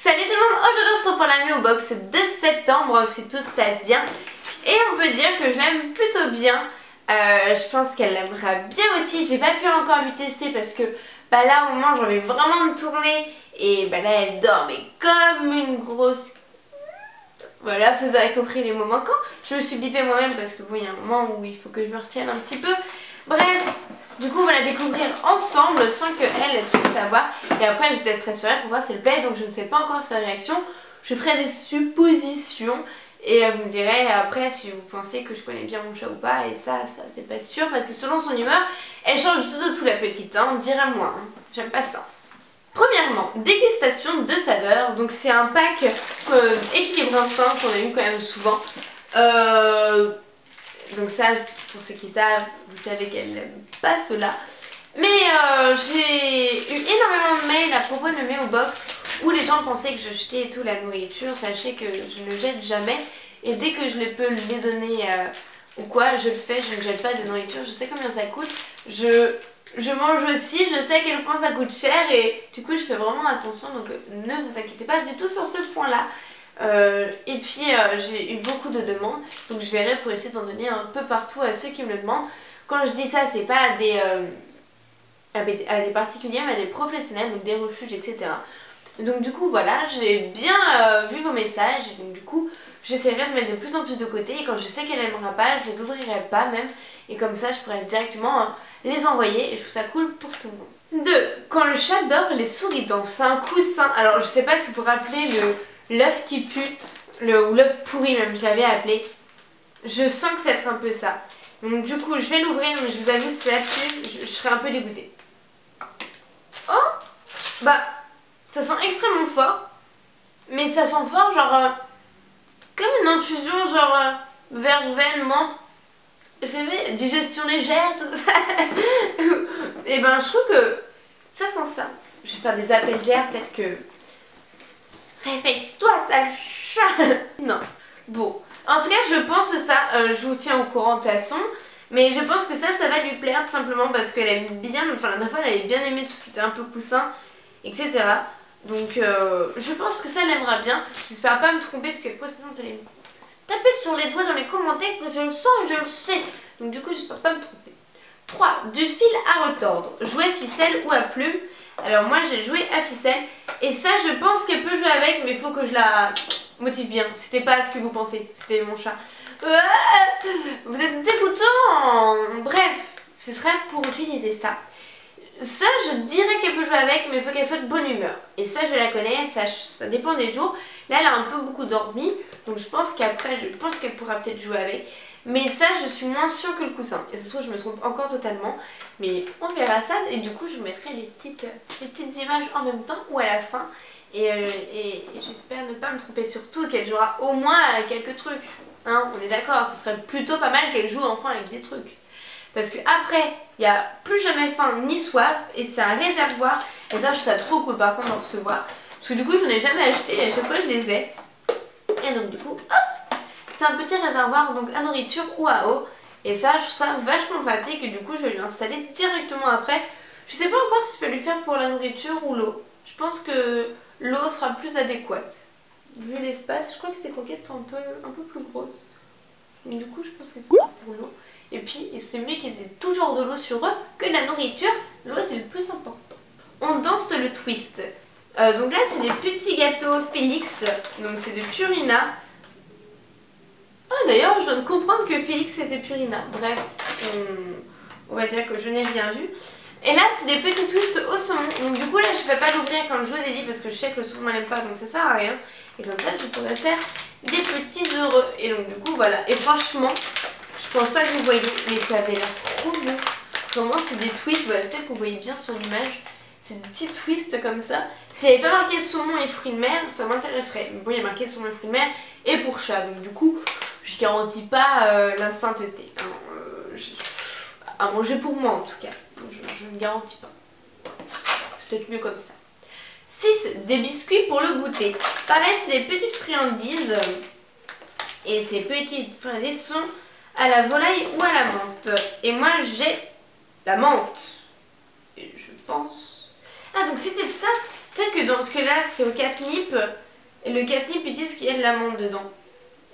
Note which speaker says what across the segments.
Speaker 1: Salut tout le monde, aujourd'hui on se retrouve pour la Méo Box de septembre si tout se passe bien. Et on peut dire que je l'aime plutôt bien. Je pense qu'elle l'aimera bien aussi. J'ai pas pu encore lui tester parce que là au moment j'ai envie vraiment de tourner. Et là elle dort mais comme une grosse... Voilà, vous avez compris les mots manquants. Je me suis bipée moi-même parce que bon, il y a un moment où il faut que je me retienne un petit peu. Bref, du coup on va la découvrir ensemble sans qu'elle puisse savoir. Et après je testerai sur elle pour voir si elle plaît. Donc je ne sais pas encore sa réaction. Je ferai des suppositions. Et vous me direz après si vous pensez que je connais bien mon chat ou pas. Et ça c'est pas sûr parce que selon son humeur, elle change de tout la petite. Hein, dirais-moi, hein. J'aime pas ça. Premièrement, dégustation de saveurs. Donc c'est un pack équilibre instinct qu'on a eu quand même souvent. Donc ça, pour ceux qui savent, vous savez qu'elle n'aime pas cela. Mais j'ai eu énormément de mails à propos de mes Méo Box où les gens pensaient que je jetais et tout la nourriture. Sachez que je ne jette jamais. Et dès que je peux les donner ou quoi, je le fais. Je ne jette pas de nourriture. Je sais combien ça coûte. Je mange aussi, je sais à quel point ça coûte cher et du coup je fais vraiment attention, donc ne vous inquiétez pas du tout sur ce point là. Et puis j'ai eu beaucoup de demandes, donc je verrai pour essayer d'en donner un peu partout à ceux qui me le demandent. Quand je dis ça, c'est pas à des particuliers mais à des professionnels, donc des refuges, etc. Donc du coup voilà, j'ai bien vu vos messages et donc du coup j'essaierai de mettre de plus en plus de côté et quand je sais qu'elle n'aimera pas, je les ouvrirai pas même et comme ça je pourrai directement les envoyer et je trouve ça cool pour tout le monde. 2. Quand le chat dort, les souris dansent. C'est un coussin. Alors je sais pas si vous vous rappelez l'œuf qui pue, ou l'œuf pourri même je l'avais appelé. Je sens que ça va être un peu ça. Donc du coup je vais l'ouvrir mais je vous avoue si ça pue, je serai un peu dégoûtée. Oh, ça sent extrêmement fort. Mais ça sent fort genre comme une infusion genre verveine, menthe. Vous savez, digestion légère, tout ça. Et je trouve que ça sent ça. Je vais faire des appels d'air, peut-être que... Réveille-toi, ta chat. Non. Bon. En tout cas, je pense ça. Je vous tiens au courant de toute façon. Mais je pense que ça va lui plaire tout simplement parce qu'elle aime bien... Enfin, la dernière fois, elle avait bien aimé tout ce qui était un peu coussin, etc. Donc, je pense que ça l'aimera bien. J'espère pas me tromper parce que après, sinon, vous allez... Tapez sur les doigts dans les commentaires que je le sens et je le sais. Donc du coup j'espère pas me tromper. 3. Du fil à retordre. Jouet ficelle ou à plume. Alors moi j'ai joué à ficelle. Et ça je pense qu'elle peut jouer avec. Mais il faut que je la motive bien. C'était pas ce que vous pensez. C'était mon chat. Vous êtes dégoûtant. Bref. Ce serait pour utiliser ça. Ça je dirais qu'elle peut jouer avec. Mais il faut qu'elle soit de bonne humeur. Et ça je la connais. Ça dépend des jours. Là elle a un peu beaucoup dormi. Donc je pense qu'après, qu'elle pourra peut-être jouer avec. Mais ça, je suis moins sûre que le coussin. Et ça se trouve, je me trompe encore totalement. Mais on verra ça. Et du coup, je vous mettrai les petites images en même temps ou à la fin. Et j'espère ne pas me tromper surtout qu'elle jouera au moins à quelques trucs. Hein, on est d'accord, ce serait plutôt pas mal qu'elle joue enfin avec des trucs. Parce que après, il n'y a plus jamais faim ni soif. Et c'est un réservoir. Et ça, je trouve ça trop cool par contre d'en recevoir. Parce que du coup, je n'en ai jamais acheté. Et à chaque fois, je les ai. Et donc du coup, hop, c'est un petit réservoir donc à nourriture ou à eau. Et ça, je trouve ça vachement pratique et du coup, je vais lui installer directement après. Je sais pas encore si je vais lui faire pour la nourriture ou l'eau. Je pense que l'eau sera plus adéquate. Vu l'espace, je crois que ces croquettes sont un peu plus grosses. Donc du coup, je pense que c'est ça pour l'eau. Et puis, c'est mieux qu'ils aient toujours de l'eau sur eux que de la nourriture. L'eau, c'est le plus important. On danse le twist. Donc là c'est des petits gâteaux Félix, donc c'est de Purina. Ah d'ailleurs je viens de comprendre que Félix c'était Purina. Bref, on va dire que je n'ai rien vu. Et là c'est des petits twists au saumon. Donc du coup là je ne vais pas l'ouvrir comme je vous ai dit parce que je sais que le saumon n'aime pas donc ça sert à rien. Et comme ça je pourrais faire des petits heureux. Et donc du coup voilà. Et franchement je pense pas que vous voyez mais ça avait l'air trop bon. Comment c'est des twists, peut-être que vous voyez bien sur l'image. C'est des petits twists comme ça. S'il n'y avait pas marqué saumon et fruits de mer, ça m'intéresserait. Mais bon, il y a marqué saumon et fruits de mer et pour chat. Donc du coup, je garantis pas la sainteté. À manger pour moi en tout cas. Je ne garantis pas. C'est peut-être mieux comme ça. 6. Des biscuits pour le goûter. Pareil, c'est des petites friandises. Et ces petites friandises sont à la volaille ou à la menthe. Et moi, j'ai la menthe. Et je pense... Ah donc c'était ça Peut-être que dans ce que là c'est au catnip, et le catnip ils disent qu'il y a de l'amande dedans.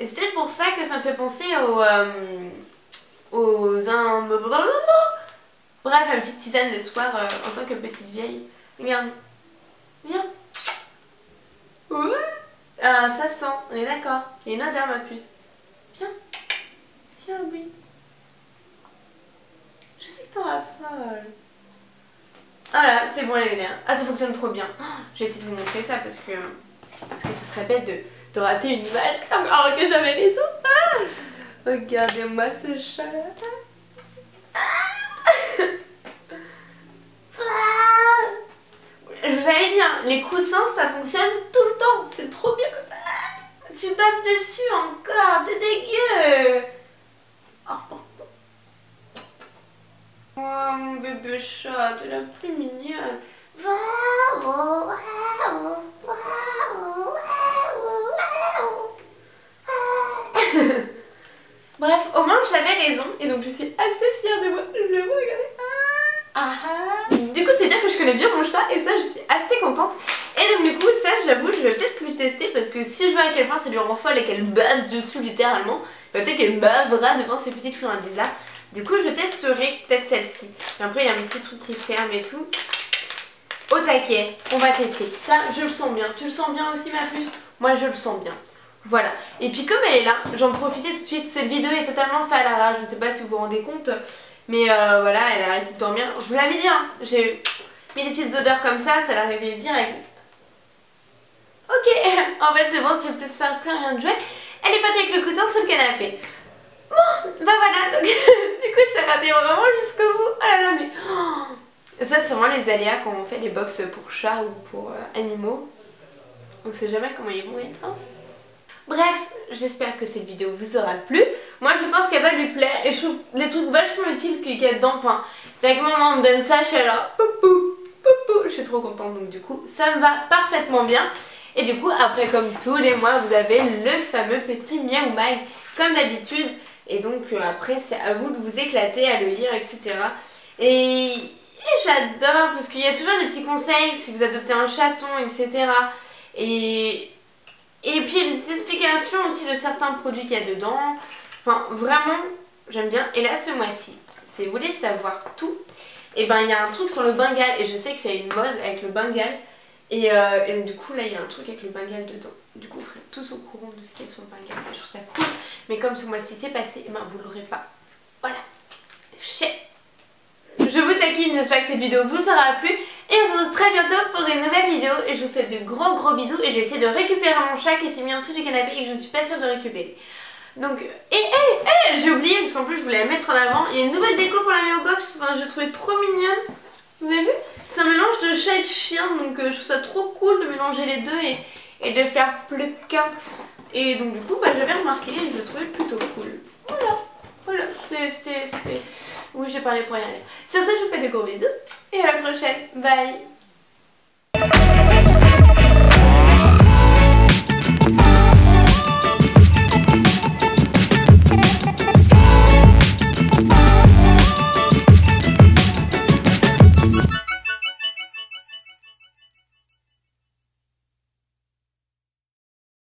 Speaker 1: Et c'est peut-être pour ça que ça me fait penser bref, à une petite tisane le soir en tant que petite vieille. Regarde. Viens. Ouais. Ah, ça sent, on est d'accord. Il y a une odeur ma puce. Viens. Viens, oui. Je sais que t'en raffoles. Voilà, c'est bon, elle est bien. Ah, ça fonctionne trop bien. Oh, je vais essayer de vous montrer ça parce que ça serait bête de rater une image alors que j'avais les autres. Ah, regardez-moi ce chat. Je vous avais dit, hein, les coussins ça fonctionne tout le temps. C'est trop bien comme ça. Tu baves dessus encore, t'es dégueu. Oh mon bébé chat, t'es la plus mignonne. Bref, au moins j'avais raison et donc je suis assez fière de moi. Je le vois, regardez. Du coup c'est dire que je connais bien mon chat et ça je suis assez contente. Et donc du coup ça j'avoue je vais peut-être lui tester parce que si je vois à quel point ça lui rend folle et qu'elle bave dessus littéralement, peut-être qu'elle bavera devant ces petites friandises là. Du coup je testerai peut-être celle-ci. Et après il y a un petit truc qui ferme et tout. Au taquet, on va tester. Ça je le sens bien. Tu le sens bien aussi ma puce? Moi je le sens bien. Voilà. Et puis comme elle est là, j'en profitais tout de suite. Cette vidéo est totalement faite à l'arrache. Je ne sais pas si vous vous rendez compte. Mais voilà, elle a arrêté de dormir. Je vous l'avais dit, hein, j'ai mis des petites odeurs comme ça l'a réveillée direct. Ok, en fait c'est bon, c'est plus simple, plus rien de jouer. Elle est partie avec le coussin sur le canapé. Bon, bah voilà, donc du coup ça raté vraiment jusqu'au bout. Oh là là, mais... Oh. Ça c'est vraiment les aléas quand on fait les box pour chats ou pour animaux. On sait jamais comment ils vont être. Hein. Bref, j'espère que cette vidéo vous aura plu. Moi je pense qu'elle va lui plaire et je trouve les trucs vachement utiles qu'il y a dedans. Enfin, directement moi on me donne ça, je suis là, poupou, poupou, je suis trop contente donc du coup ça me va parfaitement bien. Et du coup après comme tous les mois vous avez le fameux petit Miaou Mag comme d'habitude. Et donc après c'est à vous de vous éclater à le lire etc. Et j'adore parce qu'il y a toujours des petits conseils si vous adoptez un chaton etc. Et puis il y a des explications aussi de certains produits qu'il y a dedans. Enfin vraiment j'aime bien. Et là ce mois-ci, si vous voulez savoir tout, et ben il y a un truc sur le Bengale. Et je sais que c'est une mode avec le Bengale. Et donc, du coup là il y a un truc avec le Bengale dedans. Du coup vous serez tous au courant de ce qu'il y a sur le Bengale. Je trouve ça cool. Mais comme ce mois-ci c'est passé, et ben vous l'aurez pas. Voilà. Je vous taquine, j'espère que cette vidéo vous aura plu. Et on se retrouve très bientôt pour une nouvelle vidéo. Et je vous fais de gros bisous. Et je vais essayer de récupérer mon chat qui s'est mis en dessous du canapé et que je ne suis pas sûre de récupérer. Donc, j'ai oublié parce qu'en plus je voulais la mettre en avant. Il y a une nouvelle déco pour la Meowbox. Enfin, je l'ai trouvée trop mignonne. Vous avez vu? C'est un mélange de chat et de chien. Donc je trouve ça trop cool de mélanger les deux et de faire pleca. Et donc du coup j'avais remarqué et je le trouvais plutôt cool. Voilà, c'était... Oui, j'ai parlé pour rien dire. Sur ça, je vous fais de gros bisous et à la prochaine. Bye.